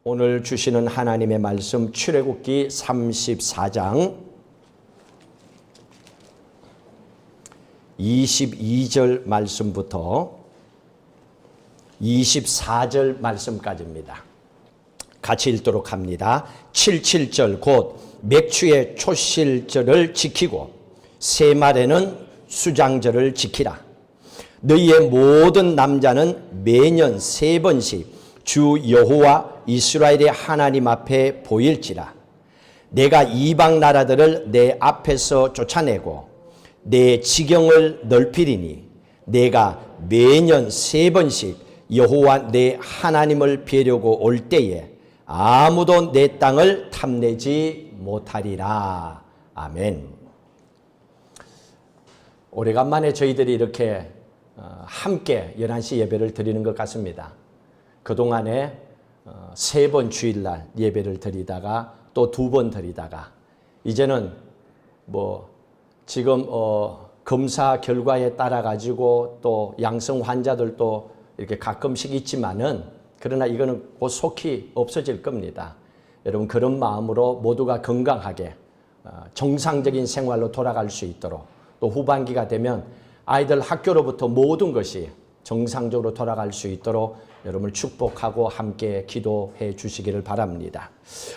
오늘 주시는 하나님의 말씀 출애굽기 34장 22절 말씀부터 24절 말씀까지입니다. 같이 읽도록 합니다. 77절 곧 맥추의 초실절을 지키고 세말에는 수장절을 지키라. 너희의 모든 남자는 매년 3번씩 주 여호와 이스라엘의 하나님 앞에 보일지라. 내가 이방 나라들을 내 앞에서 쫓아내고 내 지경을 넓히리니 내가 매년 3번씩 여호와 내 하나님을 뵈려고 올 때에 아무도 내 땅을 탐내지 못하리라. 아멘. 오래간만에 저희들이 이렇게 함께 11시 예배를 드리는 것 같습니다. 그동안에 3번 주일날 예배를 드리다가 또 2번 드리다가 이제는 지금 검사 결과에 따라 가지고 또 양성 환자들도 이렇게 가끔씩 있지만은 그러나 이거는 곧 속히 없어질 겁니다. 여러분 그런 마음으로 모두가 건강하게 정상적인 생활로 돌아갈 수 있도록 또 후반기가 되면 아이들 학교로부터 모든 것이 정상적으로 돌아갈 수 있도록 여러분을 축복하고 함께 기도해 주시기를 바랍니다.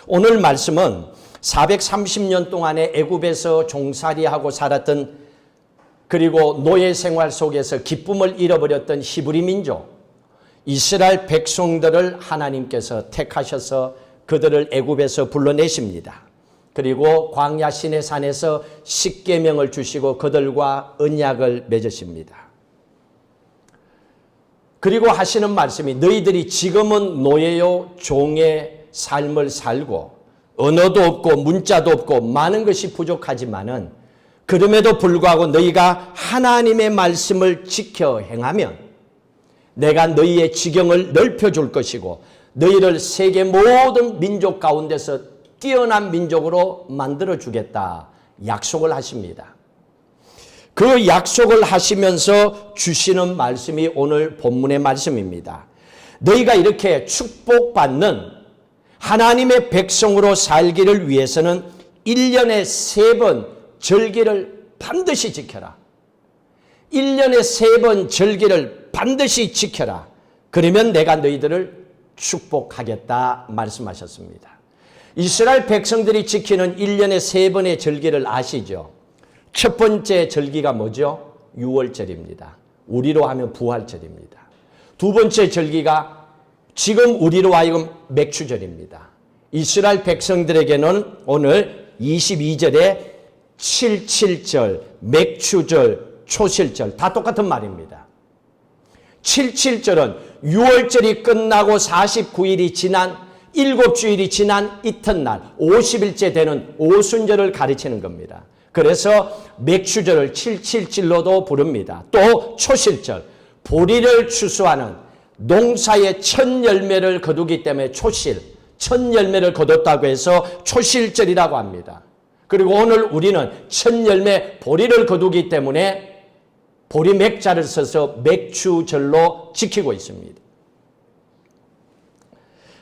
오늘 말씀은 430년 동안에 애굽에서 종살이하고 살았던 그리고 노예 생활 속에서 기쁨을 잃어버렸던 히브리 민족 이스라엘 백성들을 하나님께서 택하셔서 그들을 애굽에서 불러내십니다. 그리고 광야 시내산에서 십계명을 주시고 그들과 언약을 맺으십니다. 그리고 하시는 말씀이 너희들이 지금은 노예요 종의 삶을 살고 언어도 없고 문자도 없고 많은 것이 부족하지만은 그럼에도 불구하고 너희가 하나님의 말씀을 지켜 행하면 내가 너희의 지경을 넓혀줄 것이고 너희를 세계 모든 민족 가운데서 뛰어난 민족으로 만들어주겠다 약속을 하십니다. 그 약속을 하시면서 주시는 말씀이 오늘 본문의 말씀입니다. 너희가 이렇게 축복받는 하나님의 백성으로 살기를 위해서는 1년에 3번 절기를 반드시 지켜라. 1년에 3번 절기를 반드시 지켜라. 그러면 내가 너희들을 축복하겠다 말씀하셨습니다. 이스라엘 백성들이 지키는 1년에 3번의 절기를 아시죠? 첫 번째 절기가 뭐죠? 유월절입니다. 우리로 하면 부활절입니다. 두 번째 절기가 지금 우리로 하여금 맥추절입니다. 이스라엘 백성들에게는 오늘 22절에 77절, 맥추절, 초실절 다 똑같은 말입니다. 77절은 유월절이 끝나고 49일이 지난 7주일이 지난 이튿날 50일째 되는 오순절을 가르치는 겁니다. 그래서 맥추절을 77절로도 부릅니다. 또 초실절, 보리를 추수하는 농사의 첫 열매를 거두기 때문에 초실, 첫 열매를 거뒀다고 해서 초실절이라고 합니다. 그리고 오늘 우리는 첫 열매 보리를 거두기 때문에 보리 맥자를 써서 맥추절로 지키고 있습니다.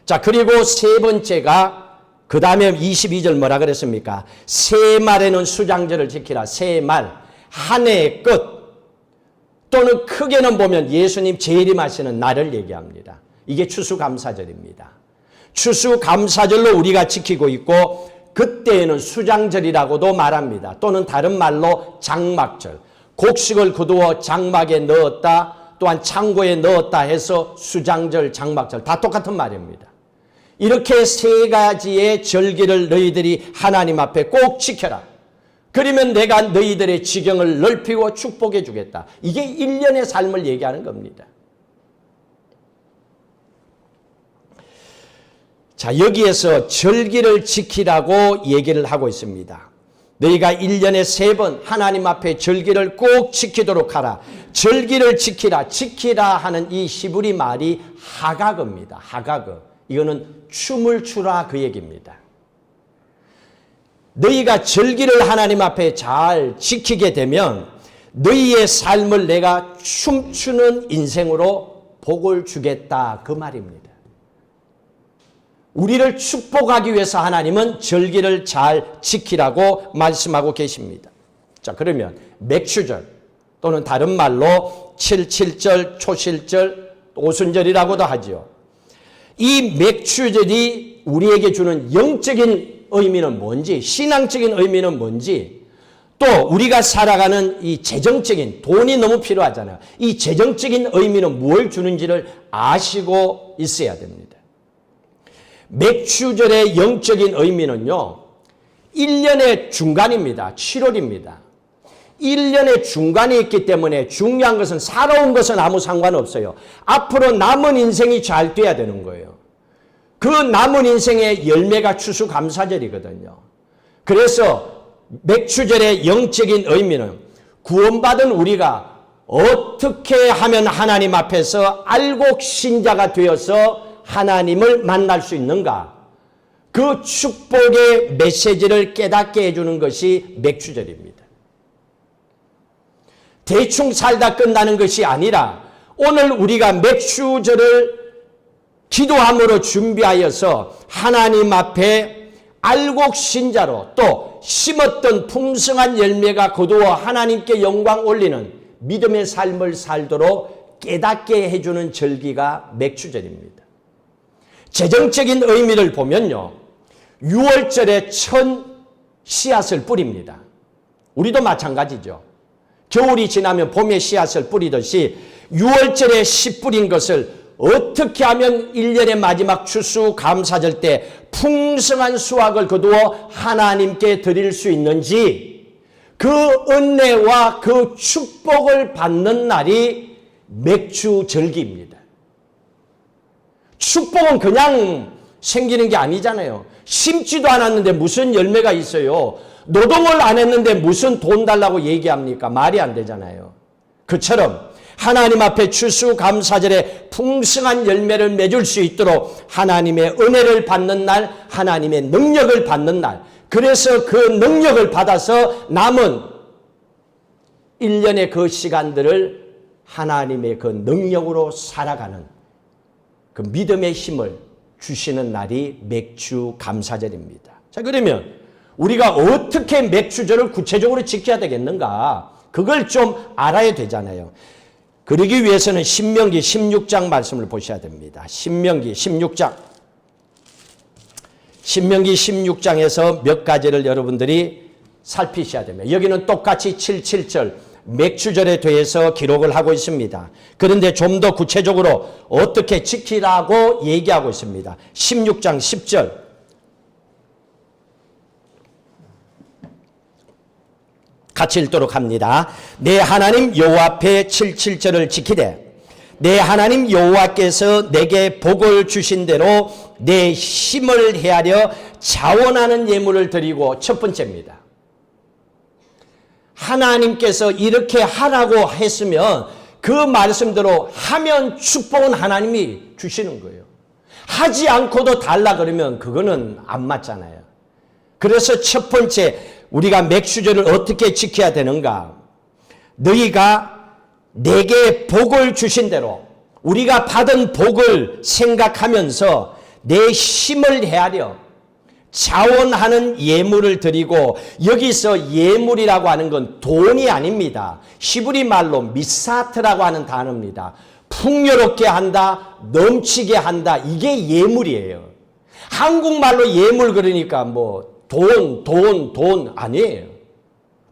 자, 그리고 세 번째가 그 다음에 22절 뭐라 그랬습니까? 세말에는 수장절을 지키라. 세말, 한 해의 끝 또는 크게는 보면 예수님 재림하시는 날을 얘기합니다. 이게 추수감사절입니다. 추수감사절로 우리가 지키고 있고 그때에는 수장절이라고도 말합니다. 또는 다른 말로 장막절, 곡식을 거두어 장막에 넣었다 또한 창고에 넣었다 해서 수장절, 장막절 다 똑같은 말입니다. 이렇게 3가지의 절기를 너희들이 하나님 앞에 꼭 지켜라. 그러면 내가 너희들의 지경을 넓히고 축복해 주겠다. 이게 1년의 삶을 얘기하는 겁니다. 자, 여기에서 절기를 지키라고 얘기를 하고 있습니다. 너희가 1년에 3번 하나님 앞에 절기를 꼭 지키도록 하라. 절기를 지키라. 지키라 하는 이 히브리 말이 하가그입니다. 하가그. 이거는 춤을 추라 그 얘기입니다. 너희가 절기를 하나님 앞에 잘 지키게 되면 너희의 삶을 내가 춤추는 인생으로 복을 주겠다 그 말입니다. 우리를 축복하기 위해서 하나님은 절기를 잘 지키라고 말씀하고 계십니다. 자, 그러면 맥추절 또는 다른 말로 칠칠절, 초실절, 오순절이라고도 하죠. 이 맥추절이 우리에게 주는 영적인 의미는 뭔지, 신앙적인 의미는 뭔지, 또 우리가 살아가는 이 재정적인, 돈이 너무 필요하잖아요. 이 재정적인 의미는 뭘 주는지를 아시고 있어야 됩니다. 맥추절의 영적인 의미는요, 1년의 중간입니다. 7월입니다. 1년의 중간에 있기 때문에 중요한 것은, 살아온 것은 아무 상관없어요. 앞으로 남은 인생이 잘 돼야 되는 거예요. 그 남은 인생의 열매가 추수감사절이거든요. 그래서 맥추절의 영적인 의미는 구원받은 우리가 어떻게 하면 하나님 앞에서 알곡 신자가 되어서 하나님을 만날 수 있는가, 그 축복의 메시지를 깨닫게 해주는 것이 맥추절입니다. 대충 살다 끝나는 것이 아니라 오늘 우리가 맥추절을 기도함으로 준비하여서 하나님 앞에 알곡 신자로, 또 심었던 풍성한 열매가 거두어 하나님께 영광 올리는 믿음의 삶을 살도록 깨닫게 해주는 절기가 맥추절입니다. 재정적인 의미를 보면요, 6월절에 첫 씨앗을 뿌립니다. 우리도 마찬가지죠. 겨울이 지나면 봄에 씨앗을 뿌리듯이 6월절에 씨 뿌린 것을 어떻게 하면 1년의 마지막 추수감사절 때 풍성한 수확을 거두어 하나님께 드릴 수 있는지, 그 은혜와 그 축복을 받는 날이 맥추절기입니다. 축복은 그냥 생기는 게 아니잖아요. 심지도 않았는데 무슨 열매가 있어요. 노동을 안 했는데 무슨 돈 달라고 얘기합니까? 말이 안 되잖아요. 그처럼 하나님 앞에 추수감사절에 풍성한 열매를 맺을 수 있도록 하나님의 은혜를 받는 날, 하나님의 능력을 받는 날, 그래서 그 능력을 받아서 남은 1년의 그 시간들을 하나님의 그 능력으로 살아가는 그 믿음의 힘을 주시는 날이 맥추감사절입니다. 자, 그러면 우리가 어떻게 맥추절을 구체적으로 지켜야 되겠는가? 그걸 좀 알아야 되잖아요. 그러기 위해서는 신명기 16장 말씀을 보셔야 됩니다. 신명기 16장. 신명기 16장에서 몇 가지를 여러분들이 살피셔야 됩니다. 여기는 똑같이 77절 맥추절에 대해서 기록을 하고 있습니다. 그런데 좀 더 구체적으로 어떻게 지키라고 얘기하고 있습니다. 16장 10절. 같이 읽도록 합니다. 내 하나님 여호와 앞에 77절을 지키되 내 하나님 여호와께서 내게 복을 주신 대로 내 힘을 헤아려 자원하는 예물을 드리고, 첫 번째입니다. 하나님께서 이렇게 하라고 했으면 그 말씀대로 하면 축복은 하나님이 주시는 거예요. 하지 않고도 달라 그러면 그거는 안 맞잖아요. 그래서 첫 번째, 우리가 맥추절을 어떻게 지켜야 되는가? 너희가 내게 복을 주신 대로, 우리가 받은 복을 생각하면서 내 힘을 헤아려 자원하는 예물을 드리고, 여기서 예물이라고 하는 건 돈이 아닙니다. 히브리 말로 미사트라고 하는 단어입니다. 풍요롭게 한다, 넘치게 한다, 이게 예물이에요. 한국말로 예물 그러니까 뭐 돈 아니에요.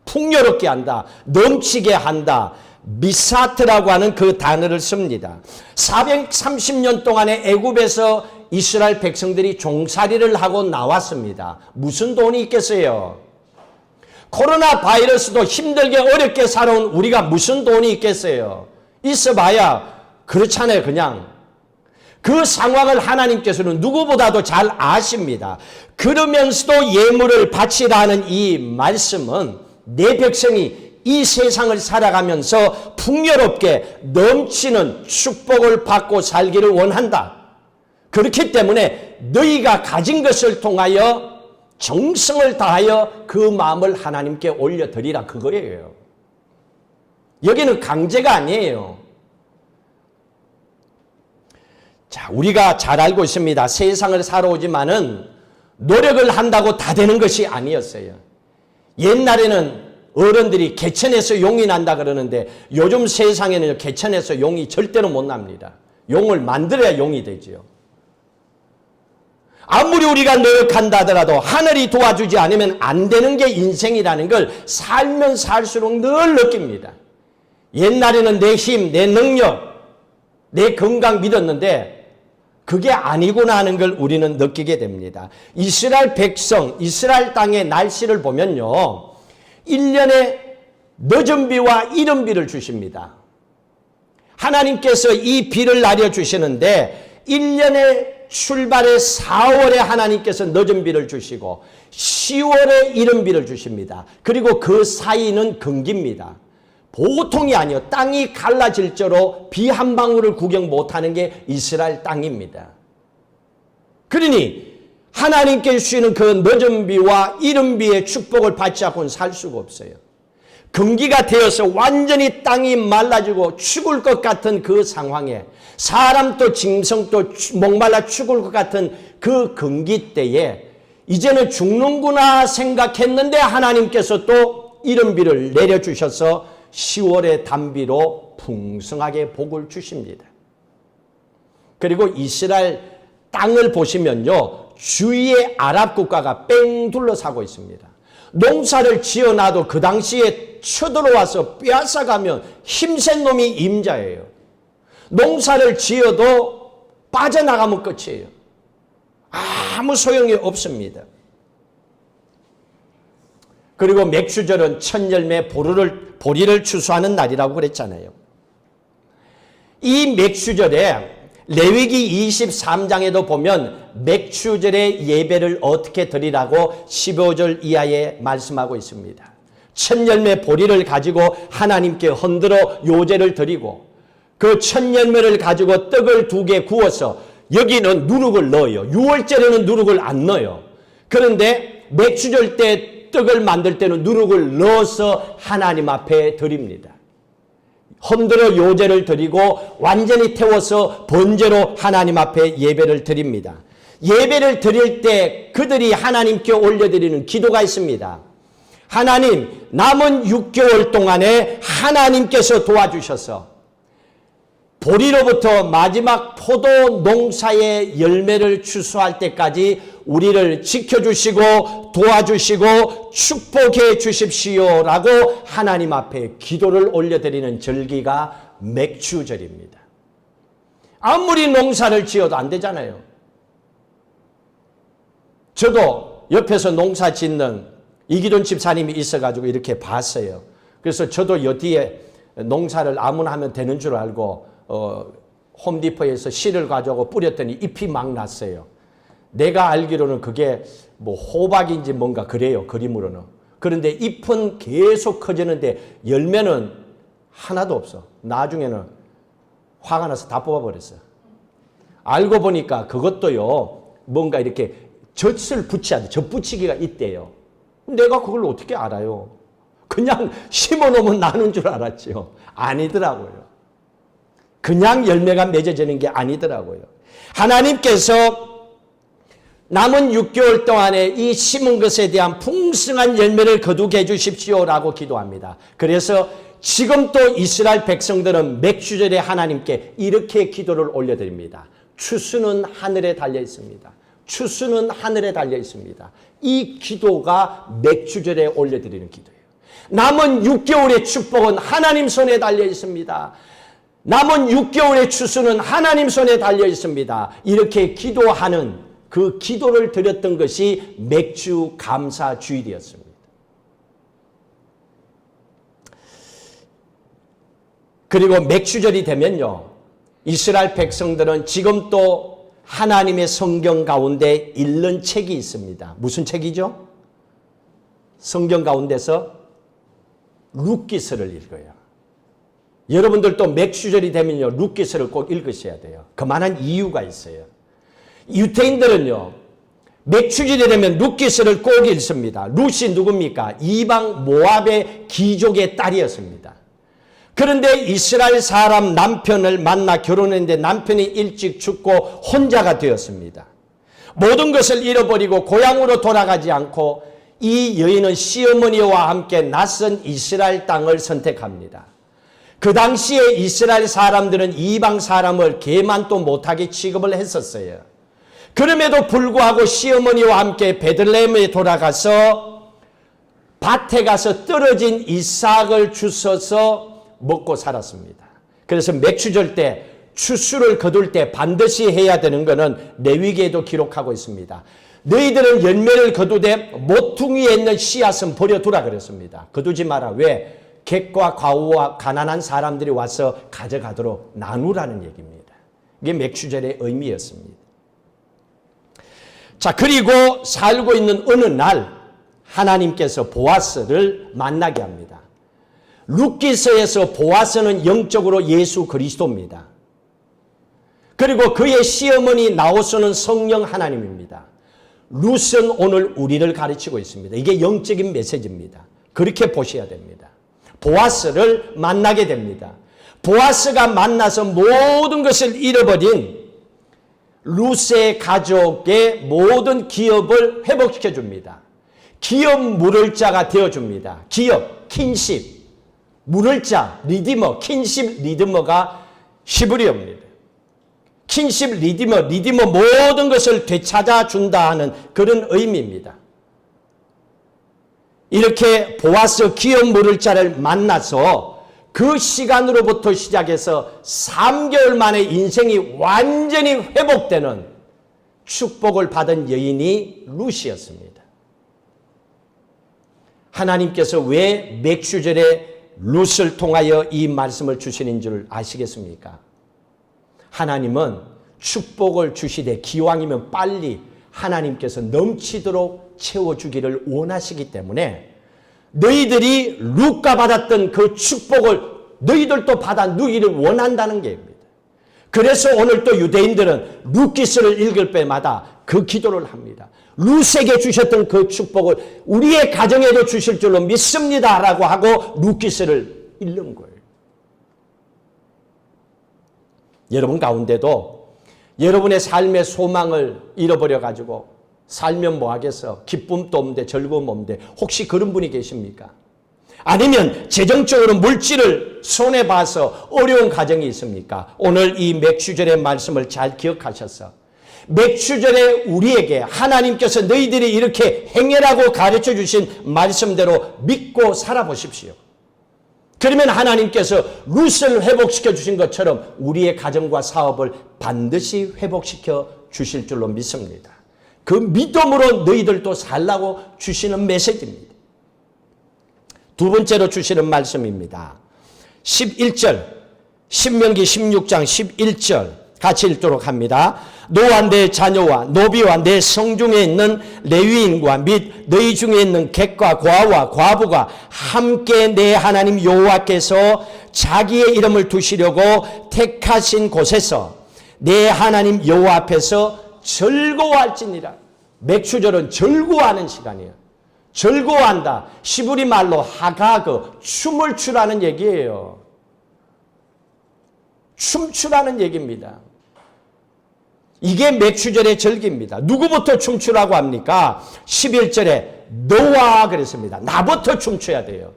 풍요롭게 한다, 넘치게 한다, 미사트라고 하는 그 단어를 씁니다. 430년 동안의 애굽에서 이스라엘 백성들이 종살이를 하고 나왔습니다. 무슨 돈이 있겠어요? 코로나 바이러스도 힘들게 어렵게 살아온 우리가 무슨 돈이 있겠어요? 있어봐야 그렇잖아요. 그냥 그 상황을 하나님께서는 누구보다도 잘 아십니다. 그러면서도 예물을 바치라는 이 말씀은 내 백성이 이 세상을 살아가면서 풍요롭게 넘치는 축복을 받고 살기를 원한다. 그렇기 때문에 너희가 가진 것을 통하여 정성을 다하여 그 마음을 하나님께 올려드리라, 그거예요. 여기는 강제가 아니에요. 자, 우리가 잘 알고 있습니다. 세상을 살아오지만은 노력을 한다고 다 되는 것이 아니었어요. 옛날에는 어른들이 개천에서 용이 난다 그러는데 요즘 세상에는 개천에서 용이 절대로 못 납니다. 용을 만들어야 용이 되지요. 아무리 우리가 노력한다 하더라도 하늘이 도와주지 않으면 안 되는 게 인생이라는 걸 살면 살수록 늘 느낍니다. 옛날에는 내 힘, 내 능력, 내 건강 믿었는데 그게 아니구나 하는 걸 우리는 느끼게 됩니다. 이스라엘 백성, 이스라엘 땅의 날씨를 보면요. 1년에 늦은 비와 이른 비를 주십니다. 하나님께서 이 비를 내려주시는데 1년에 출발의 4월에 하나님께서 늦은 비를 주시고 10월에 이른 비를 주십니다. 그리고 그 사이는 건기입니다. 보통이 아니요. 땅이 갈라질 정도로 비 한 방울을 구경 못하는 게 이스라엘 땅입니다. 그러니 하나님께 주시는 그 늦은 비와 이른 비의 축복을 받지 않고는 살 수가 없어요. 건기가 되어서 완전히 땅이 말라지고 죽을 것 같은 그 상황에 사람도 짐승도 목말라 죽을 것 같은 그 건기 때에 이제는 죽는구나 생각했는데 하나님께서 또 이른 비를 내려주셔서 10월의 단비로 풍성하게 복을 주십니다. 그리고 이스라엘 땅을 보시면요. 주위에 아랍 국가가 뺑 둘러싸고 있습니다. 농사를 지어놔도 그 당시에 쳐들어와서 빼앗아가면 힘센 놈이 임자예요. 농사를 지어도 빠져나가면 끝이에요. 아무 소용이 없습니다. 그리고 맥주절은 첫 열매 보리를 추수하는 날이라고 그랬잖아요. 이 맥주절에 레위기 23장에도 보면 맥주절의 예배를 어떻게 드리라고 15절 이하에 말씀하고 있습니다. 첫 열매 보리를 가지고 하나님께 흔들어 요제를 드리고 그 첫 열매를 가지고 떡을 2개 구워서 여기는 누룩을 넣어요. 6월절에는 누룩을 안 넣어요. 그런데 맥주절 때 떡을 만들 때는 누룩을 넣어서 하나님 앞에 드립니다. 흔들어 요제를 드리고 완전히 태워서 번제로 하나님 앞에 예배를 드립니다. 예배를 드릴 때 그들이 하나님께 올려드리는 기도가 있습니다. 하나님, 남은 6개월 동안에 하나님께서 도와주셔서 보리로부터 마지막 포도 농사의 열매를 추수할 때까지 우리를 지켜주시고 도와주시고 축복해 주십시오라고 하나님 앞에 기도를 올려드리는 절기가 맥주절입니다. 아무리 농사를 지어도 안 되잖아요. 저도 옆에서 농사 짓는 이기돈 집사님이 있어가지고 이렇게 봤어요. 그래서 저도 여기에 농사를 아무나 하면 되는 줄 알고 홈디포에서 씨를 가져오고 뿌렸더니 잎이 막 났어요. 내가 알기로는 그게 뭐 호박인지 뭔가 그래요. 그림으로는. 그런데 잎은 계속 커지는데 열매는 하나도 없어. 나중에는 화가 나서 다 뽑아버렸어요. 알고 보니까 그것도요. 뭔가 이렇게 젖을 붙여야 돼. 젖붙이기가 있대요. 내가 그걸 어떻게 알아요? 그냥 심어놓으면 나는 줄 알았죠. 아니더라고요. 그냥 열매가 맺어지는 게 아니더라고요. 하나님께서 남은 6개월 동안에 이 심은 것에 대한 풍성한 열매를 거두게 해주십시오라고 기도합니다. 그래서 지금 또 이스라엘 백성들은 맥주절에 하나님께 이렇게 기도를 올려드립니다. 추수는 하늘에 달려 있습니다. 추수는 하늘에 달려 있습니다. 이 기도가 맥주절에 올려드리는 기도예요. 남은 6개월의 축복은 하나님 손에 달려 있습니다. 남은 6개월의 추수는 하나님 손에 달려 있습니다. 이렇게 기도하는 그 기도를 드렸던 것이 맥주 감사 주일이었습니다. 그리고 맥주절이 되면요. 이스라엘 백성들은 지금 또 하나님의 성경 가운데 읽는 책이 있습니다. 무슨 책이죠? 성경 가운데서 룻기서를 읽어요. 여러분들도 맥주절이 되면요. 룻기서를 꼭 읽으셔야 돼요. 그만한 이유가 있어요. 유대인들은요. 맥주절이 되면 룻기서를 꼭 읽습니다. 룻이 누굽니까? 이방 모압의 귀족의 딸이었습니다. 그런데 이스라엘 사람 남편을 만나 결혼했는데 남편이 일찍 죽고 혼자가 되었습니다. 모든 것을 잃어버리고 고향으로 돌아가지 않고 이 여인은 시어머니와 함께 낯선 이스라엘 땅을 선택합니다. 그 당시에 이스라엘 사람들은 이방 사람을 개만도 못하게 취급을 했었어요. 그럼에도 불구하고 시어머니와 함께 베들레헴에 돌아가서 밭에 가서 떨어진 이삭을 주워서 먹고 살았습니다. 그래서 맥추절 때 추수를 거둘 때 반드시 해야 되는 것은 레위기에도 기록하고 있습니다. 너희들은 열매를 거두되 모퉁이에 있는 씨앗은 버려두라 그랬습니다. 거두지 마라. 왜? 객과 과부와 가난한 사람들이 와서 가져가도록 나누라는 얘기입니다. 이게 맥추절의 의미였습니다. 자, 그리고 살고 있는 어느 날 하나님께서 보아스를 만나게 합니다. 룻기서에서 보아스는 영적으로 예수 그리스도입니다. 그리고 그의 시어머니 나호스는 성령 하나님입니다. 룻은 오늘 우리를 가르치고 있습니다. 이게 영적인 메시지입니다. 그렇게 보셔야 됩니다. 보아스를 만나게 됩니다. 보아스가 만나서 모든 것을 잃어버린 룻의 가족의 모든 기업을 회복시켜 줍니다. 기업 물을 자가 되어줍니다. 기업, 킨십, 물을 자, 리디머, 킨십 리디머가 히브리어입니다. 킨십 리디머 모든 것을 되찾아 준다 하는 그런 의미입니다. 이렇게 보아스 기업 물을 자를 만나서 그 시간으로부터 시작해서 3개월 만에 인생이 완전히 회복되는 축복을 받은 여인이 룻이었습니다. 하나님께서 왜 맥추절에 룻을 통하여 이 말씀을 주시는 줄 아시겠습니까? 하나님은 축복을 주시되 기왕이면 빨리 하나님께서 넘치도록 채워주기를 원하시기 때문에 너희들이 룻가 받았던 그 축복을 너희들도 받아 누기를 원한다는 게입니다. 그래서 오늘 또 유대인들은 룻기서를 읽을 때마다 그 기도를 합니다. 룻에게 주셨던 그 축복을 우리의 가정에도 주실 줄로 믿습니다 라고 하고 룻기서를 읽는 거예요. 여러분 가운데도 여러분의 삶의 소망을 잃어버려가지고 살면 뭐하겠어? 기쁨도 없는데 즐거움 없는데 혹시 그런 분이 계십니까? 아니면 재정적으로 물질을 손해봐서 어려운 가정이 있습니까? 오늘 이 맥추절의 말씀을 잘 기억하셔서 맥추절에 우리에게 하나님께서 너희들이 이렇게 행해라고 가르쳐 주신 말씀대로 믿고 살아보십시오. 그러면 하나님께서 룻을 회복시켜 주신 것처럼 우리의 가정과 사업을 반드시 회복시켜 주실 줄로 믿습니다. 그 믿음으로 너희들도 살라고 주시는 메시지입니다. 두 번째로 주시는 말씀입니다. 11절, 신명기 16장 11절 같이 읽도록 합니다. 너와 내 자녀와 노비와 내 성중에 있는 레위인과 및 너희 중에 있는 객과 과와 과부가 함께 내 하나님 여호와께서 자기의 이름을 두시려고 택하신 곳에서 내 하나님 여호와 앞에서 즐거워할지니라. 맥추절은 즐거워하는 시간이에요. 즐거워한다. 시브리 말로 하가그, 춤을 추라는 얘기예요. 춤추라는 얘기입니다. 이게 맥추절의 절기입니다. 누구부터 춤추라고 합니까? 11절에 너와 그랬습니다. 나부터 춤춰야 돼요.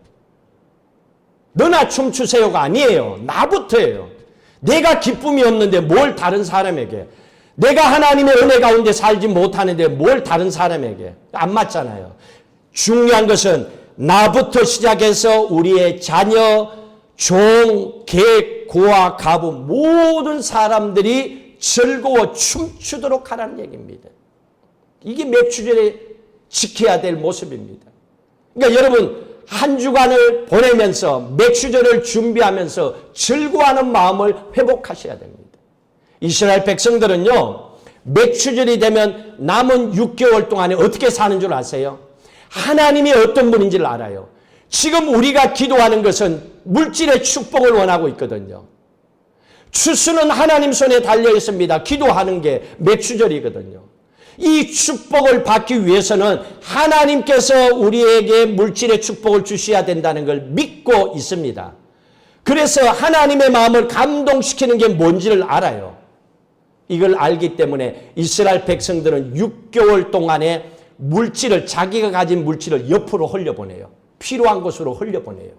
너나 춤추세요가 아니에요. 나부터예요. 내가 기쁨이 없는데 뭘 다른 사람에게, 내가 하나님의 은혜 가운데 살지 못하는데 뭘 다른 사람에게, 안 맞잖아요. 중요한 것은 나부터 시작해서 우리의 자녀, 종, 객, 고아, 가부 모든 사람들이 즐거워 춤추도록 하라는 얘기입니다. 이게 맥추절에 지켜야 될 모습입니다. 그러니까 여러분 한 주간을 보내면서 맥추절을 준비하면서 즐거워하는 마음을 회복하셔야 됩니다. 이스라엘 백성들은요, 맥추절이 되면 남은 6개월 동안에 어떻게 사는 줄 아세요? 하나님이 어떤 분인지를 알아요. 지금 우리가 기도하는 것은 물질의 축복을 원하고 있거든요. 추수는 하나님 손에 달려 있습니다. 기도하는 게 맥추절이거든요. 이 축복을 받기 위해서는 하나님께서 우리에게 물질의 축복을 주셔야 된다는 걸 믿고 있습니다. 그래서 하나님의 마음을 감동시키는 게 뭔지를 알아요. 이걸 알기 때문에 이스라엘 백성들은 6개월 동안에 물질을, 자기가 가진 물질을 옆으로 흘려보내요. 필요한 곳으로 흘려보내요.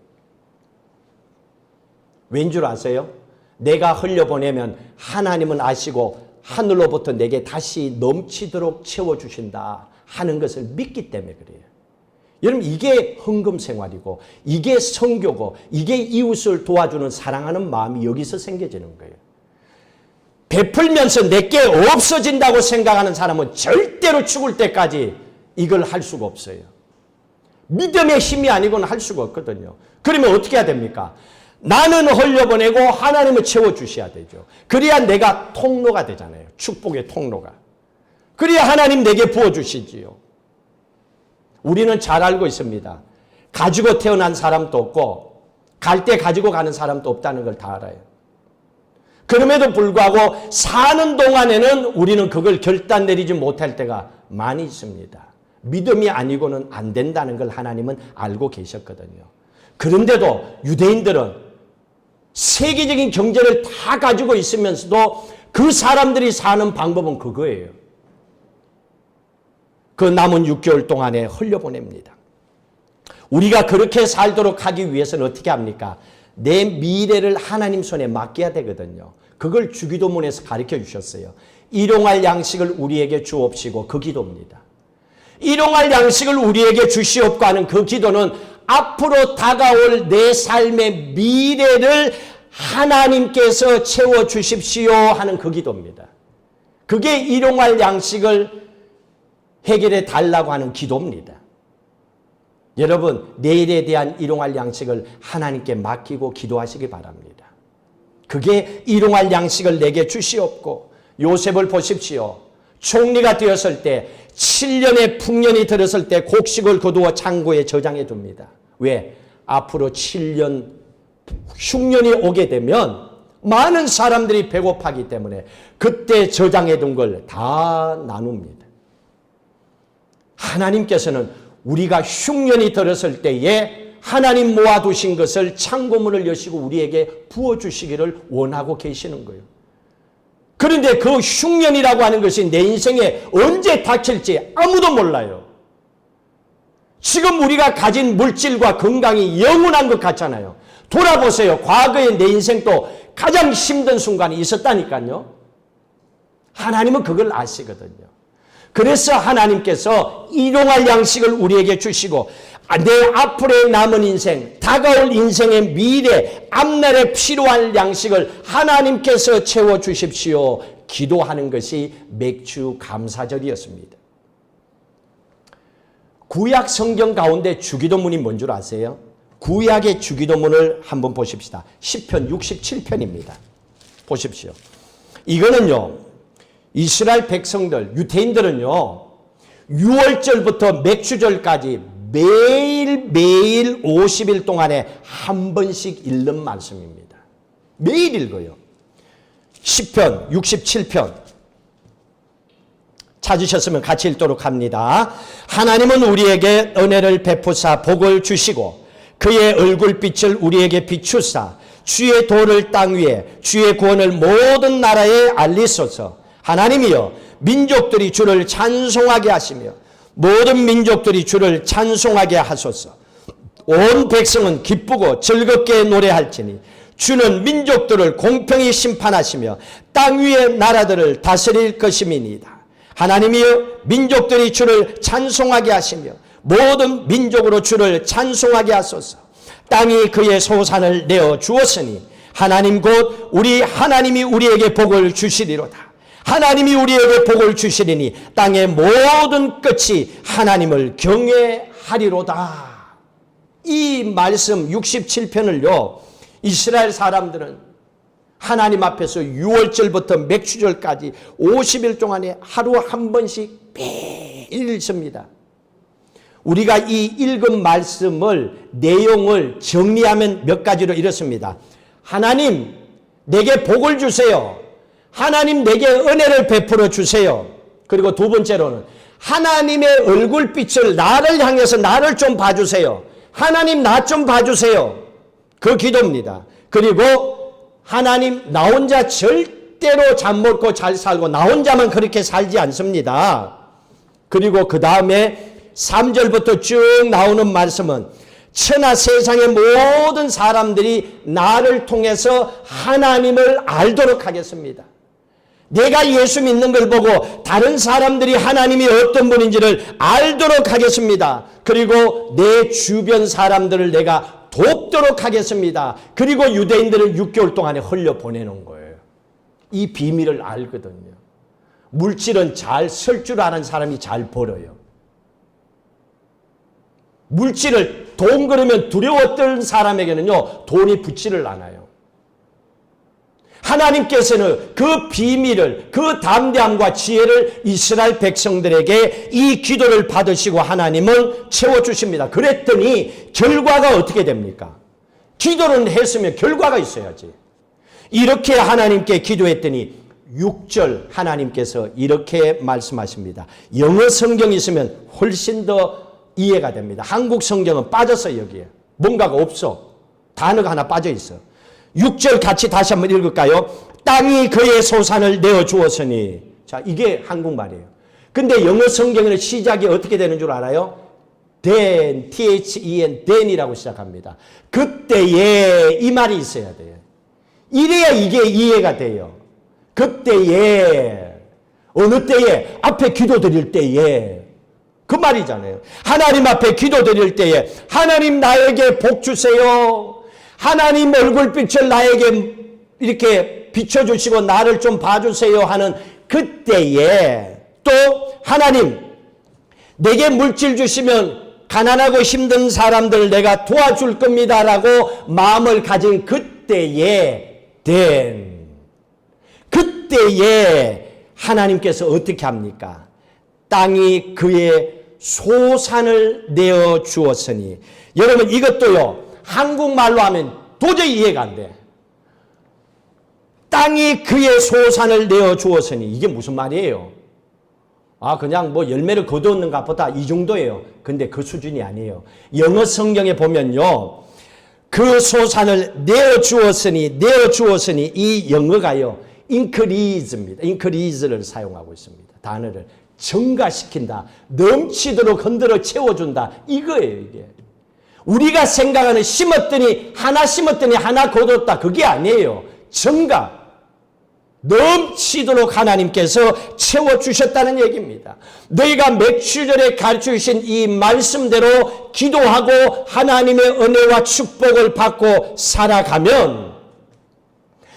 왠 줄 아세요? 내가 흘려보내면 하나님은 아시고 하늘로부터 내게 다시 넘치도록 채워주신다 하는 것을 믿기 때문에 그래요. 여러분, 이게 헌금 생활이고, 이게 선교고, 이게 이웃을 도와주는 사랑하는 마음이 여기서 생겨지는 거예요. 베풀면서 내게 없어진다고 생각하는 사람은 절대로 죽을 때까지 이걸 할 수가 없어요. 믿음의 힘이 아니고는 할 수가 없거든요. 그러면 어떻게 해야 됩니까? 나는 흘려보내고 하나님을 채워주셔야 되죠. 그래야 내가 통로가 되잖아요. 축복의 통로가. 그래야 하나님 내게 부어주시지요. 우리는 잘 알고 있습니다. 가지고 태어난 사람도 없고 갈 때 가지고 가는 사람도 없다는 걸 다 알아요. 그럼에도 불구하고 사는 동안에는 우리는 그걸 결단 내리지 못할 때가 많이 있습니다. 믿음이 아니고는 안 된다는 걸 하나님은 알고 계셨거든요. 그런데도 유대인들은 세계적인 경제를 다 가지고 있으면서도 그 사람들이 사는 방법은 그거예요. 그 남은 6개월 동안에 흘려보냅니다. 우리가 그렇게 살도록 하기 위해서는 어떻게 합니까? 내 미래를 하나님 손에 맡겨야 되거든요. 그걸 주기도문에서 가르쳐 주셨어요. 일용할 양식을 우리에게 주옵시고, 그 기도입니다. 일용할 양식을 우리에게 주시옵고 하는 그 기도는 앞으로 다가올 내 삶의 미래를 하나님께서 채워주십시오 하는 그 기도입니다. 그게 일용할 양식을 해결해 달라고 하는 기도입니다. 여러분, 내일에 대한 일용할 양식을 하나님께 맡기고 기도하시기 바랍니다. 그게 일용할 양식을 내게 주시옵고, 요셉을 보십시오. 총리가 되었을 때 7년의 풍년이 들었을 때 곡식을 거두어 창고에 저장해 둡니다. 왜? 앞으로 7년 흉년이 오게 되면 많은 사람들이 배고파하기 때문에 그때 저장해 둔 걸 다 나눕니다. 하나님께서는 우리가 흉년이 들었을 때에 하나님 모아두신 것을 창고문을 여시고 우리에게 부어주시기를 원하고 계시는 거예요. 그런데 그 흉년이라고 하는 것이 내 인생에 언제 닥칠지 아무도 몰라요. 지금 우리가 가진 물질과 건강이 영원한 것 같잖아요. 돌아보세요. 과거에 내 인생도 가장 힘든 순간이 있었다니까요. 하나님은 그걸 아시거든요. 그래서 하나님께서 일용할 양식을 우리에게 주시고, 내 앞으로의 남은 인생, 다가올 인생의 미래, 앞날에 필요한 양식을 하나님께서 채워주십시오. 기도하는 것이 맥주 감사절이었습니다. 구약 성경 가운데 주기도문이 뭔 줄 아세요? 구약의 주기도문을 한번 보십시다. 시편 67편입니다. 보십시오. 이거는요, 이스라엘 백성들, 유대인들은요, 6월절부터 맥주절까지 매일매일 50일 동안에 한 번씩 읽는 말씀입니다. 매일 읽어요. 시편 67편 찾으셨으면 같이 읽도록 합니다. 하나님은 우리에게 은혜를 베푸사 복을 주시고 그의 얼굴빛을 우리에게 비추사 주의 도를 땅 위에 주의 구원을 모든 나라에 알리소서. 하나님이여, 민족들이 주를 찬송하게 하시며 모든 민족들이 주를 찬송하게 하소서. 온 백성은 기쁘고 즐겁게 노래할지니 주는 민족들을 공평히 심판하시며 땅 위의 나라들을 다스릴 것임이니이다. 하나님이여, 민족들이 주를 찬송하게 하시며 모든 민족으로 주를 찬송하게 하소서. 땅이 그의 소산을 내어 주었으니 하나님 곧 우리 하나님이 우리에게 복을 주시리로다. 하나님이 우리에게 복을 주시리니 땅의 모든 끝이 하나님을 경외하리로다. 이 말씀 67편을요, 이스라엘 사람들은 하나님 앞에서 6월절부터 맥주절까지 50일 동안에 하루 한 번씩 매일 읽습니다. 우리가 이 읽은 말씀을, 내용을 정리하면 몇 가지로 이렇습니다. 하나님, 내게 복을 주세요. 하나님, 내게 은혜를 베풀어 주세요. 그리고 두 번째로는 하나님의 얼굴빛을 나를 향해서 나를 좀 봐주세요. 하나님, 나 좀 봐주세요. 그 기도입니다. 그리고 하나님 나 혼자 절대로 잠 먹고 잘 살고 나 혼자만 그렇게 살지 않습니다. 그리고 그 다음에 3절부터 쭉 나오는 말씀은 천하 세상의 모든 사람들이 나를 통해서 하나님을 알도록 하겠습니다. 내가 예수 믿는 걸 보고 다른 사람들이 하나님이 어떤 분인지를 알도록 하겠습니다. 그리고 내 주변 사람들을 내가 돕도록 하겠습니다. 그리고 유대인들을 6개월 동안에 흘려보내는 거예요. 이 비밀을 알거든요. 물질은 잘 쓸 줄 아는 사람이 잘 벌어요. 물질을 돈 그러면 두려웠던 사람에게는요, 돈이 붙지를 않아요. 하나님께서는 그 비밀을, 그 담대함과 지혜를 이스라엘 백성들에게 이 기도를 받으시고 하나님은 채워주십니다. 그랬더니 결과가 어떻게 됩니까? 기도를 했으면 결과가 있어야지. 이렇게 하나님께 기도했더니 6절 하나님께서 이렇게 말씀하십니다. 영어 성경이 있으면 훨씬 더 이해가 됩니다. 한국 성경은 빠졌어 여기에. 뭔가가 없어. 단어가 하나 빠져 있어. 6절 같이 다시 한번 읽을까요? 땅이 그의 소산을 내어주었으니. 자, 이게 한국말이에요. 근데 영어 성경에는 시작이 어떻게 되는 줄 알아요? then, then, then이라고 시작합니다. 그때에 이 말이 있어야 돼요. 이래야 이게 이해가 돼요. 그때에, 어느 때에, 앞에 기도 드릴 때에, 그 말이잖아요. 하나님 앞에 기도 드릴 때에 하나님 나에게 복 주세요. 하나님 얼굴빛을 나에게 이렇게 비춰주시고 나를 좀 봐주세요 하는 그때에 또 하나님 내게 물질 주시면 가난하고 힘든 사람들 내가 도와줄 겁니다 라고 마음을 가진 그때에 그때에 하나님께서 어떻게 합니까? 땅이 그의 소산을 내어 주었으니. 여러분 이것도요 한국말로 하면 도저히 이해가 안 돼. 땅이 그의 소산을 내어 주었으니 이게 무슨 말이에요? 아 그냥 뭐 열매를 거두었는가 보다 이 정도예요. 근데 그 수준이 아니에요. 영어 성경에 보면요 그 소산을 내어 주었으니 이 영어가요 increase입니다. increase를 사용하고 있습니다. 단어를 증가시킨다. 넘치도록 흔들어 채워준다. 이거예요 이게. 우리가 생각하는 심었더니 하나 거뒀다. 그게 아니에요. 증가. 넘치도록 하나님께서 채워주셨다는 얘기입니다. 너희가 맥주절에 가르쳐주신 이 말씀대로 기도하고 하나님의 은혜와 축복을 받고 살아가면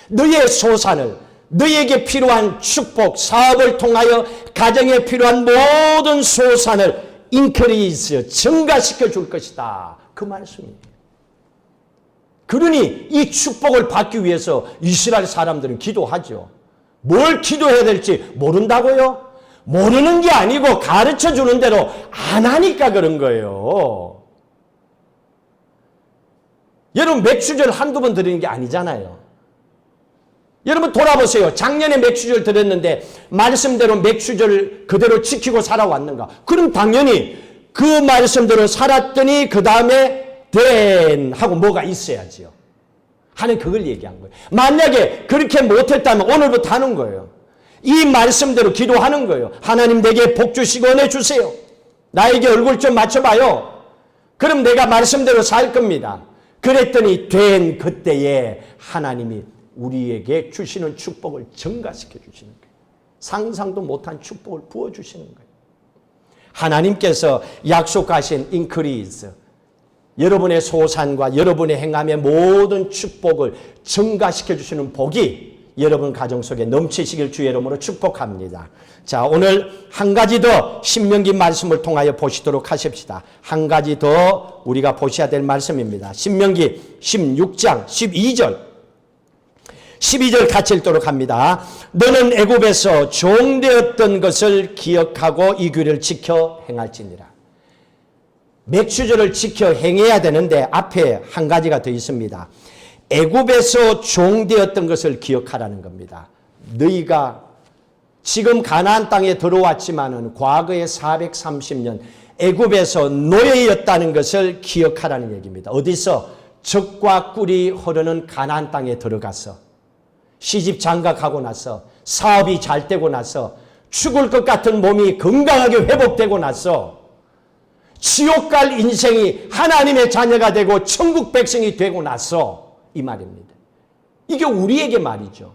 너희의 소산을 너희에게 필요한 축복, 사업을 통하여 가정에 필요한 모든 소산을 인크리스, 증가시켜 줄 것이다. 그 말씀이에요. 그러니 이 축복을 받기 위해서 이스라엘 사람들은 기도하죠. 뭘 기도해야 될지 모른다고요? 모르는 게 아니고 가르쳐 주는 대로 안 하니까 그런 거예요. 여러분 맥주절 한두 번 드리는 게 아니잖아요. 여러분 돌아보세요. 작년에 맥주절 드렸는데 말씀대로 맥주절 그대로 지키고 살아왔는가? 그럼 당연히 그 말씀대로 살았더니 그 다음에 then 하고 뭐가 있어야지요. 하는 그걸 얘기한 거예요. 만약에 그렇게 못했다면 오늘부터 하는 거예요. 이 말씀대로 기도하는 거예요. 하나님 내게 복 주시고 은혜 주세요. 나에게 얼굴 좀 맞춰봐요. 그럼 내가 말씀대로 살 겁니다. 그랬더니 then 그때에 하나님이 우리에게 주시는 축복을 증가시켜 주시는 거예요. 상상도 못한 축복을 부어주시는 거예요. 하나님께서 약속하신 increase, 여러분의 소산과 여러분의 행함의 모든 축복을 증가시켜 주시는 복이 여러분 가정 속에 넘치시길 주의 이름으로 축복합니다. 자, 오늘 한 가지 더 신명기 말씀을 통하여 보시도록 하십시다. 한 가지 더 우리가 보셔야 될 말씀입니다. 신명기 16장 12절 같이 읽도록 합니다. 너는 애굽에서 종되었던 것을 기억하고 이 규례를 지켜 행할지니라. 맥주절을 지켜 행해야 되는데 앞에 한 가지가 더 있습니다. 애굽에서 종되었던 것을 기억하라는 겁니다. 너희가 지금 가나안 땅에 들어왔지만은 과거에 430년 애굽에서 노예였다는 것을 기억하라는 얘기입니다. 어디서? 젖과 꿀이 흐르는 가나안 땅에 들어가서 시집 장가가고 나서 사업이 잘 되고 나서 죽을 것 같은 몸이 건강하게 회복되고 나서 지옥 갈 인생이 하나님의 자녀가 되고 천국 백성이 되고 나서 이 말입니다. 이게 우리에게 말이죠.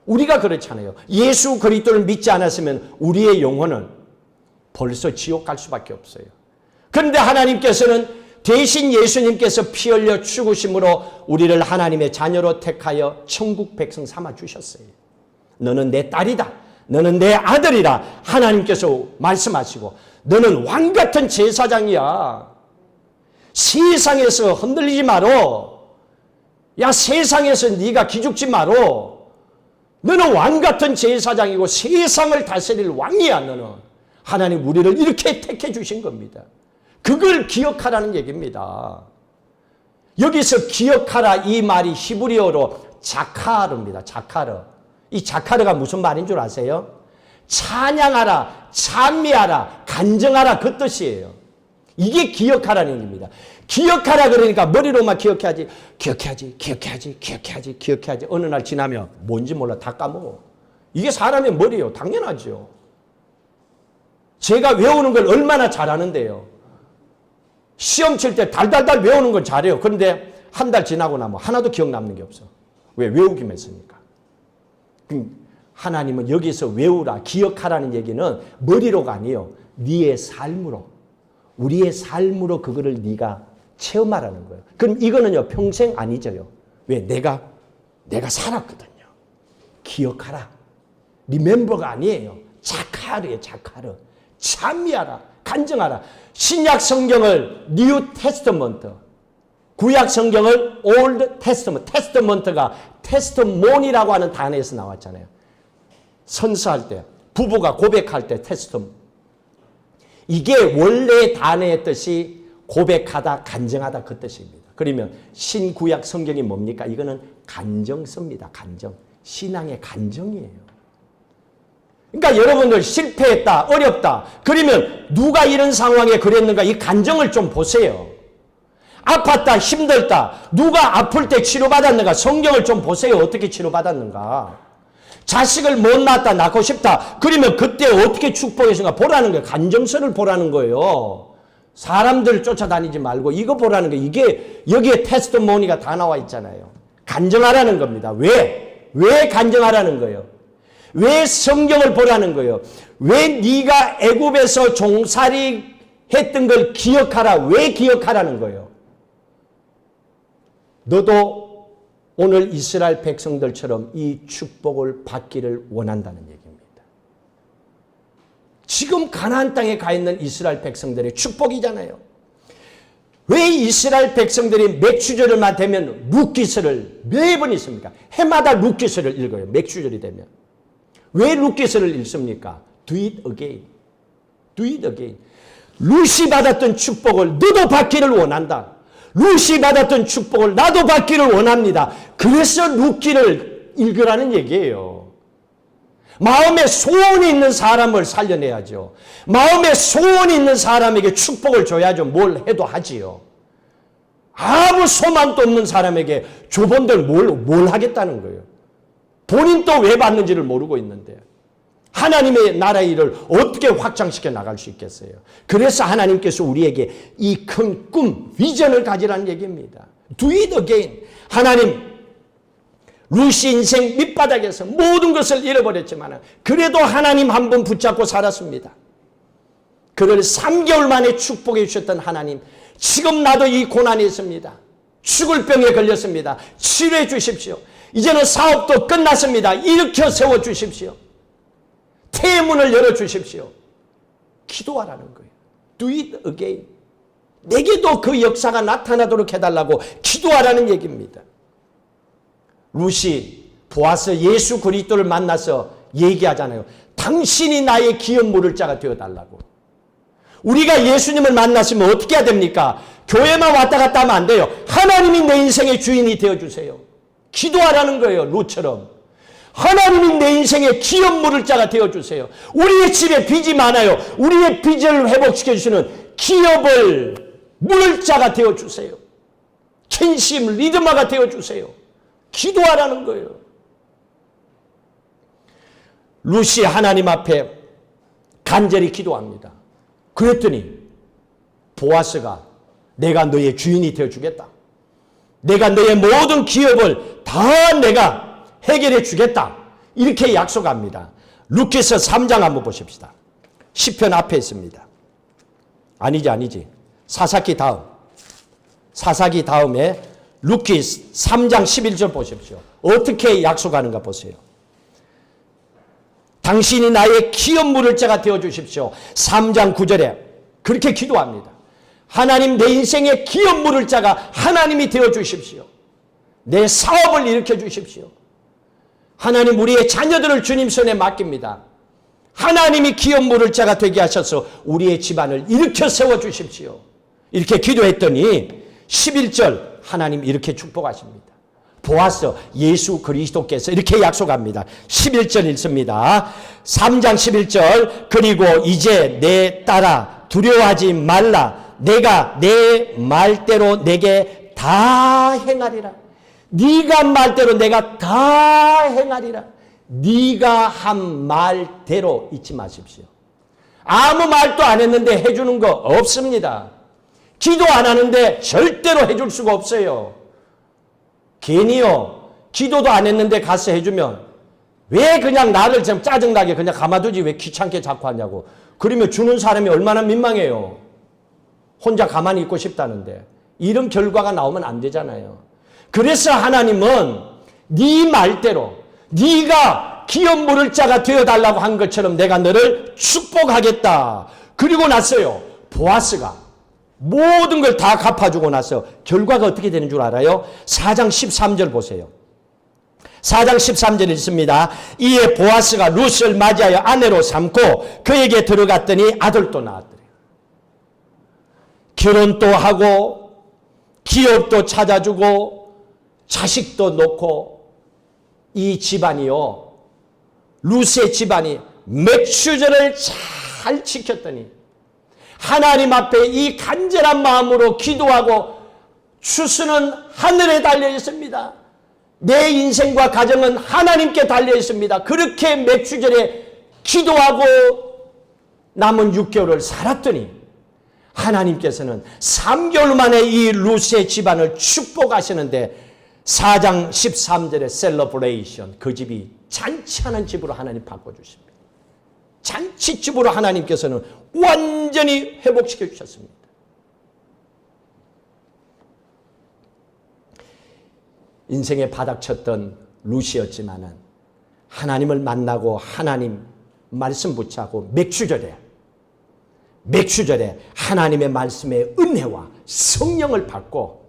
우리가 그렇잖아요. 예수 그리스도를 믿지 않았으면 우리의 영혼은 벌써 지옥 갈 수밖에 없어요. 그런데 하나님께서는 대신 예수님께서 피 흘려 죽으심으로 우리를 하나님의 자녀로 택하여 천국 백성 삼아 주셨어요. 너는 내 딸이다. 너는 내 아들이라 하나님께서 말씀하시고 너는 왕 같은 제사장이야. 세상에서 흔들리지 마라. 야, 세상에서 네가 기죽지 마라. 너는 왕 같은 제사장이고 세상을 다스릴 왕이야. 너는 하나님 우리를 이렇게 택해 주신 겁니다. 그걸 기억하라는 얘기입니다. 여기서 기억하라 이 말이 히브리어로 자카르입니다. 자카르. 이 자카르가 무슨 말인 줄 아세요? 찬양하라, 찬미하라, 간증하라 그 뜻이에요. 이게 기억하라는 얘기입니다. 기억하라 그러니까 머리로만 기억해야지. 기억해야지. 어느 날 지나면 뭔지 몰라 다 까먹어. 이게 사람의 머리예요. 당연하죠. 제가 외우는 걸 얼마나 잘하는데요. 시험 칠 때 달달달 외우는 건 잘해요. 그런데 한 달 지나고 나면 하나도 기억 남는 게 없어. 왜? 외우기만 했으니까. 하나님은 여기서 외우라, 기억하라는 얘기는 머리로가 아니에요. 네의 삶으로, 우리의 삶으로 그거를 네가 체험하라는 거예요. 그럼 이거는요 평생 안 잊어요. 왜? 내가 살았거든요. 기억하라. 리멤버가 아니에요. 자카르예요. 자카르. 찬미하라. 간증하라. 신약 성경을 뉴 테스터먼트, 구약 성경을 올드 테스터먼트, 테스터먼트가 테스터몬이라고 하는 단어에서 나왔잖아요. 선서할 때, 부부가 고백할 때 테스터몬. 이게 원래 단어의 뜻이 고백하다, 간증하다 그 뜻입니다. 그러면 신구약 성경이 뭡니까? 이거는 간정서입니다. 간정. 신앙의 간정이에요. 그러니까 여러분들 실패했다, 어렵다. 그러면 누가 이런 상황에 그랬는가 이 간정을 좀 보세요. 아팠다, 힘들다. 누가 아플 때 치료받았는가 성경을 좀 보세요. 어떻게 치료받았는가. 자식을 못 낳았다, 낳고 싶다. 그러면 그때 어떻게 축복했는가 보라는 거예요. 간정서를 보라는 거예요. 사람들 쫓아다니지 말고 이거 보라는 거예요. 이게 여기에 테스트모니가 다 나와 있잖아요. 간정하라는 겁니다. 왜? 왜 간정하라는 거예요? 왜 성경을 보라는 거예요? 왜 네가 애굽에서 종살이 했던 걸 기억하라. 왜 기억하라는 거예요? 너도 오늘 이스라엘 백성들처럼 이 축복을 받기를 원한다는 얘기입니다. 지금 가나안 땅에 가 있는 이스라엘 백성들의 축복이잖아요. 왜 이스라엘 백성들이 맥주절만 되면 룻기서를 매번 읽습니까? 해마다 룻기서를 읽어요. 맥주절이 되면. 왜 룻기서를 읽습니까? Do it again. Do it again. 룻이 받았던 축복을 너도 받기를 원한다. 룻이 받았던 축복을 나도 받기를 원합니다. 그래서 룻기를 읽으라는 얘기예요. 마음에 소원이 있는 사람을 살려내야죠. 마음에 소원이 있는 사람에게 축복을 줘야죠. 뭘 해도 하지요. 아무 소망도 없는 사람에게 조본들 뭘 하겠다는 거예요. 본인도 왜 받는지를 모르고 있는데 하나님의 나라의 일을 어떻게 확장시켜 나갈 수 있겠어요? 그래서 하나님께서 우리에게 이 큰 꿈, 비전을 가지라는 얘기입니다. Do it again. 하나님, 루시 인생 밑바닥에서 모든 것을 잃어버렸지만 그래도 하나님 한 번 붙잡고 살았습니다. 그를 3개월 만에 축복해 주셨던 하나님, 지금 나도 이 고난이 있습니다. 죽을 병에 걸렸습니다. 치료해 주십시오. 이제는 사업도 끝났습니다. 일으켜 세워 주십시오. 태문을 열어 주십시오. 기도하라는 거예요. Do it again. 내게도 그 역사가 나타나도록 해달라고 기도하라는 얘기입니다. 룻이 보아서 예수 그리스도를 만나서 얘기하잖아요. 당신이 나의 기업 물을 자가 되어달라고. 우리가 예수님을 만났으면 어떻게 해야 됩니까? 교회만 왔다 갔다 하면 안 돼요. 하나님이 내 인생의 주인이 되어주세요. 기도하라는 거예요. 룻처럼. 하나님이 내 인생의 기업 물을 자가 되어주세요. 우리의 집에 빚이 많아요. 우리의 빚을 회복시켜주시는 기업을 물을 자가 되어주세요. 켄심 리드마가 되어주세요. 기도하라는 거예요. 루시 하나님 앞에 간절히 기도합니다. 그랬더니 보아스가 내가 너의 주인이 되어주겠다. 내가 너의 모든 기업을 다 내가 해결해 주겠다. 이렇게 약속합니다. 루키서 3장 한번 보십시다. 시편 앞에 있습니다. 아니지. 사사기 다음에 루키 3장 11절 보십시오. 어떻게 약속하는가 보세요. 당신이 나의 기업 물을 자가 되어주십시오. 3장 9절에 그렇게 기도합니다. 하나님 내 인생의 기업 물을 자가 하나님이 되어주십시오. 내 사업을 일으켜 주십시오. 하나님 우리의 자녀들을 주님 손에 맡깁니다. 하나님이 기업 물을 자가 되게 하셔서 우리의 집안을 일으켜 세워주십시오. 이렇게 기도했더니 11절 하나님 이렇게 축복하십니다. 보아스 예수 그리스도께서 이렇게 약속합니다. 11절 읽습니다. 3장 11절 그리고 이제 내 딸아 두려워하지 말라. 내가 내 말대로 내게 다 행하리라. 네가 말대로 내가 다 행하리라. 네가 한 말대로 잊지 마십시오. 아무 말도 안 했는데 해주는 거 없습니다. 기도 안 하는데 절대로 해줄 수가 없어요. 괜히요. 기도도 안 했는데 가서 해주면 왜 그냥 나를 좀 짜증나게 그냥 가만두지 왜 귀찮게 자꾸 하냐고. 그러면 주는 사람이 얼마나 민망해요. 혼자 가만히 있고 싶다는데. 이런 결과가 나오면 안 되잖아요. 그래서 하나님은 네 말대로 네가 기업 물을 자가 되어달라고 한 것처럼 내가 너를 축복하겠다. 그리고 났어요. 보아스가 모든 걸 다 갚아주고 나서 결과가 어떻게 되는 줄 알아요? 4장 13절 보세요. 4장 13절 읽습니다. 이에 보아스가 룻을 맞이하여 아내로 삼고 그에게 들어갔더니 아들도 낳았더래요. 결혼도 하고 기업도 찾아주고 자식도 놓고 이 집안이요. 룻의 집안이 맥슈절을 잘 지켰더니 하나님 앞에 이 간절한 마음으로 기도하고 추수는 하늘에 달려 있습니다. 내 인생과 가정은 하나님께 달려 있습니다. 그렇게 맥주절에 기도하고 남은 6개월을 살았더니 하나님께서는 3개월 만에 이 룻의 집안을 축복하시는데 4장 13절에 셀러브레이션 그 집이 잔치하는 집으로 하나님 바꿔주십니다. 잔치집으로 하나님께서는 완전히 회복시켜 주셨습니다. 인생에 바닥쳤던 룻이었지만은 하나님을 만나고 하나님 말씀 붙잡고 맥주절에 하나님의 말씀의 은혜와 성령을 받고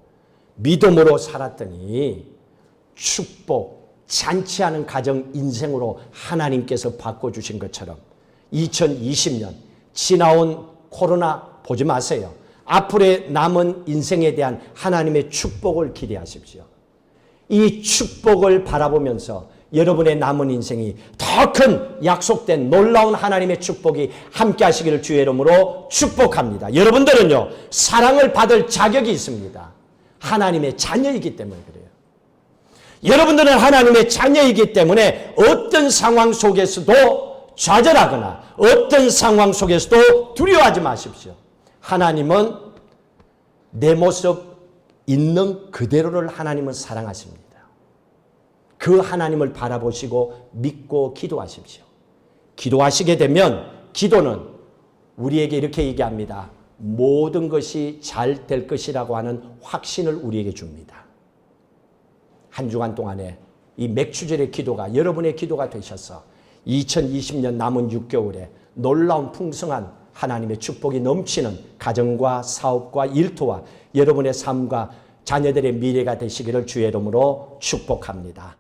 믿음으로 살았더니 축복, 잔치하는 가정 인생으로 하나님께서 바꿔주신 것처럼 2020년 지나온 코로나 보지 마세요. 앞으로의 남은 인생에 대한 하나님의 축복을 기대하십시오. 이 축복을 바라보면서 여러분의 남은 인생이 더 큰 약속된 놀라운 하나님의 축복이 함께 하시기를 주의 이름으로 축복합니다. 여러분들은요, 사랑을 받을 자격이 있습니다. 하나님의 자녀이기 때문에 그래요. 여러분들은 하나님의 자녀이기 때문에 어떤 상황 속에서도 좌절하거나 어떤 상황 속에서도 두려워하지 마십시오. 하나님은 내 모습 있는 그대로를 하나님은 사랑하십니다. 그 하나님을 바라보시고 믿고 기도하십시오. 기도하시게 되면 기도는 우리에게 이렇게 얘기합니다. 모든 것이 잘 될 것이라고 하는 확신을 우리에게 줍니다. 한 주간 동안에 이 맥주절의 기도가 여러분의 기도가 되셔서 2020년 남은 6개월에 놀라운 풍성한 하나님의 축복이 넘치는 가정과 사업과 일터와 여러분의 삶과 자녀들의 미래가 되시기를 주의 이름으로 축복합니다.